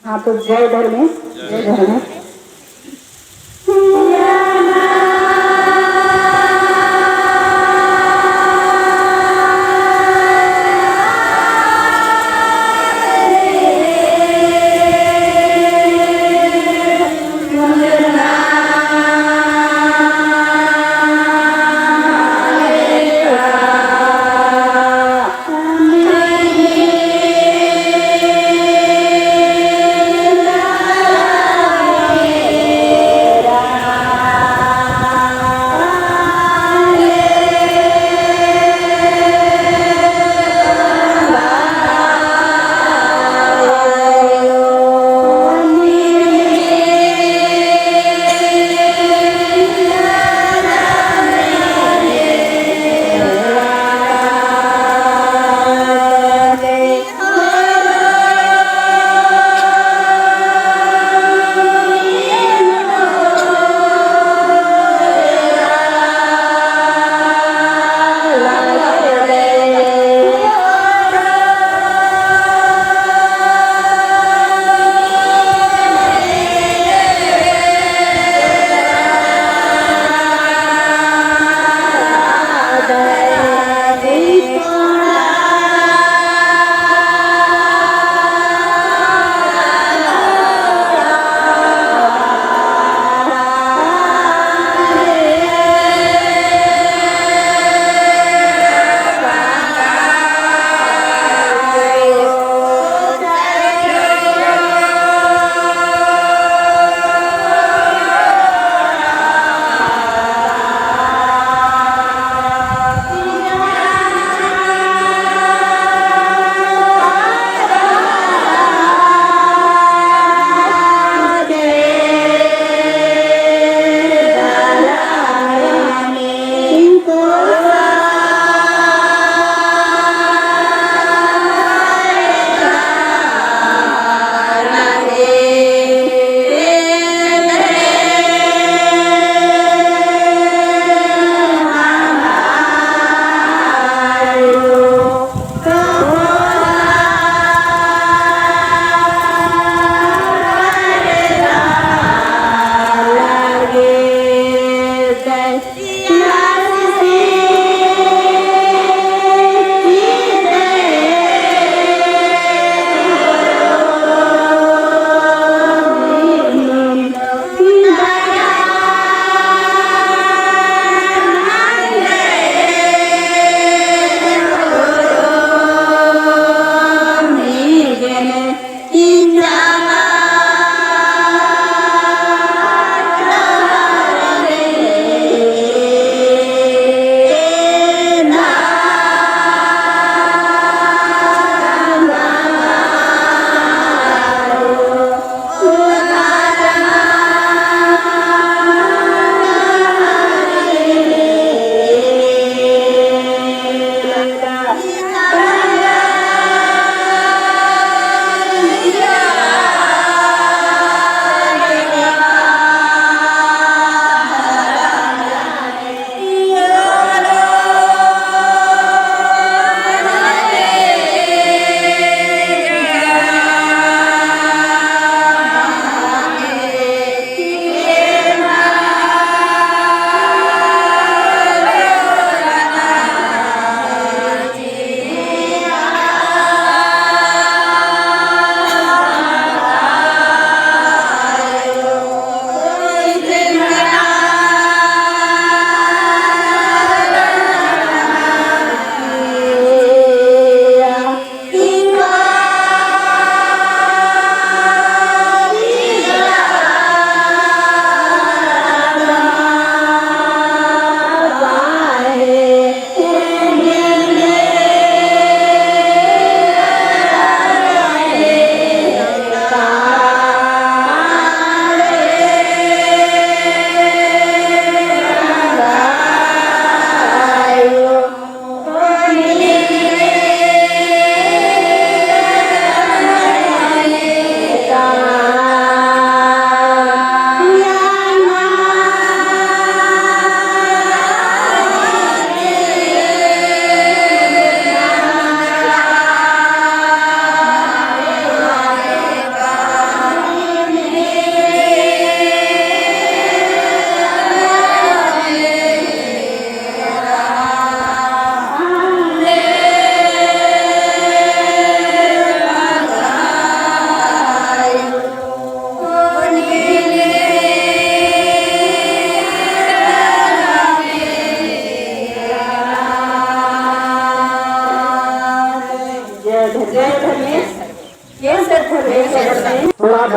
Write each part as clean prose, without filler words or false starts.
हाँ तो जय धर्मेश, जय धर्मेश।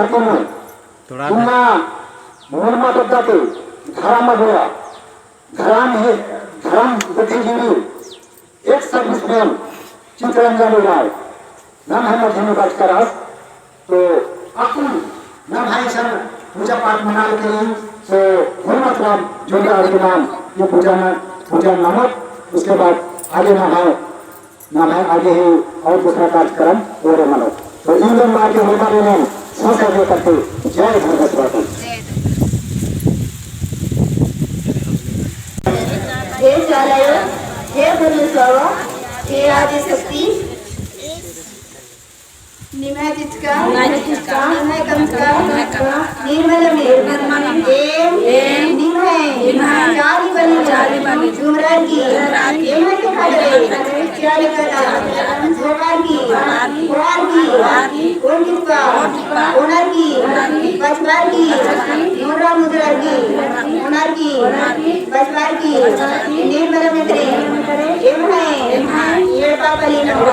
जातीनं पुन्हा मूलमातच जाते घरामध्ये घराम बुद्धिजीवी एक सर्विसमैन चित्रण झालेला आहे नाम है मध्यम राजकारण तो आपण नाम है सर पूजा पाठ मनाने के लिए तो हनुमत राम जोड़ा के नाम ये पूजा नामक उसके बाद आगे नाम है आगे ही और दूसरा कार्यक्रम और मनो तो इन लोग मार के हमारे नाम सहयोग करते जय भगत बाबू हे चालय हे परमेश्वर हे आदिशक्ती निमयतिका निमयकंका निर्मलमे एम निमय चारी बनी जुमरान की निमय के खड़े चारी कला जोगार की कुरान की कोटिका ओनर की बचवार की मुद्रा की ओनर की बचवार की निर्मल मित्रे एम है ये पापलीनो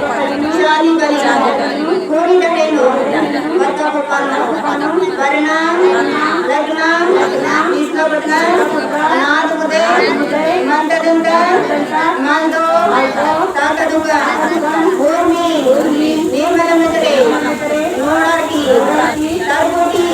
चारी बलिनो कोरी दटेनो वर्का पपानो परिणाम लग्नाम इसका नाद मुदे मंद दुंगा मंदो ताका दुंगा भूमि निर्मल मित्रे नोणार की तरबोटी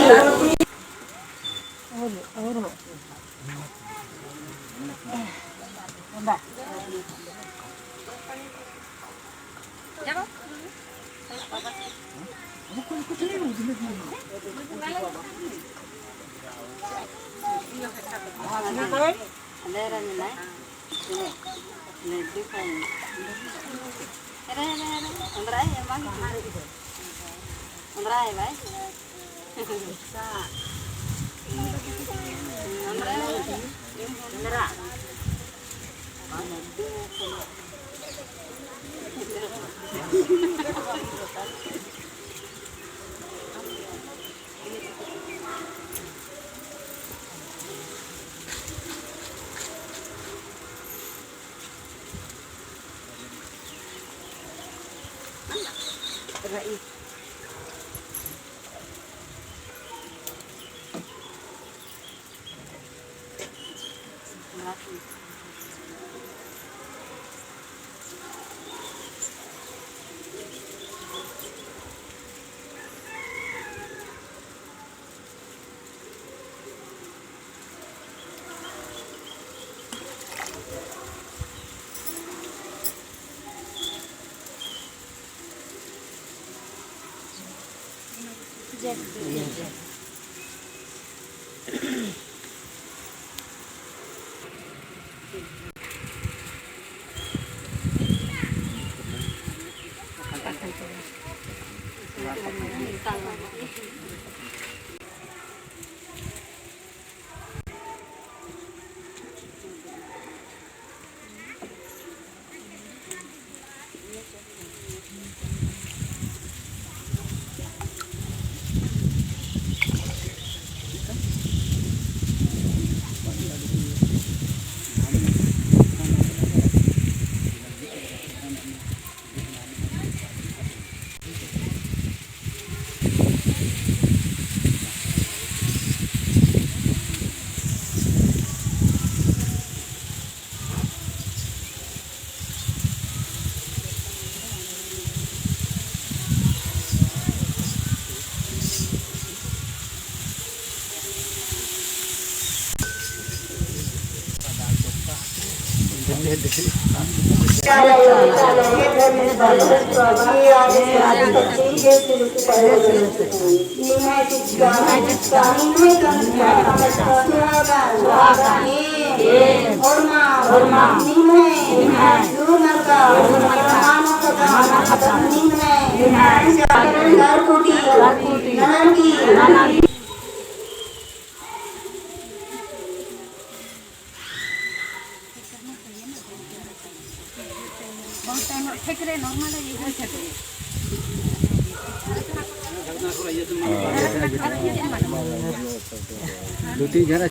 दो तीन जरा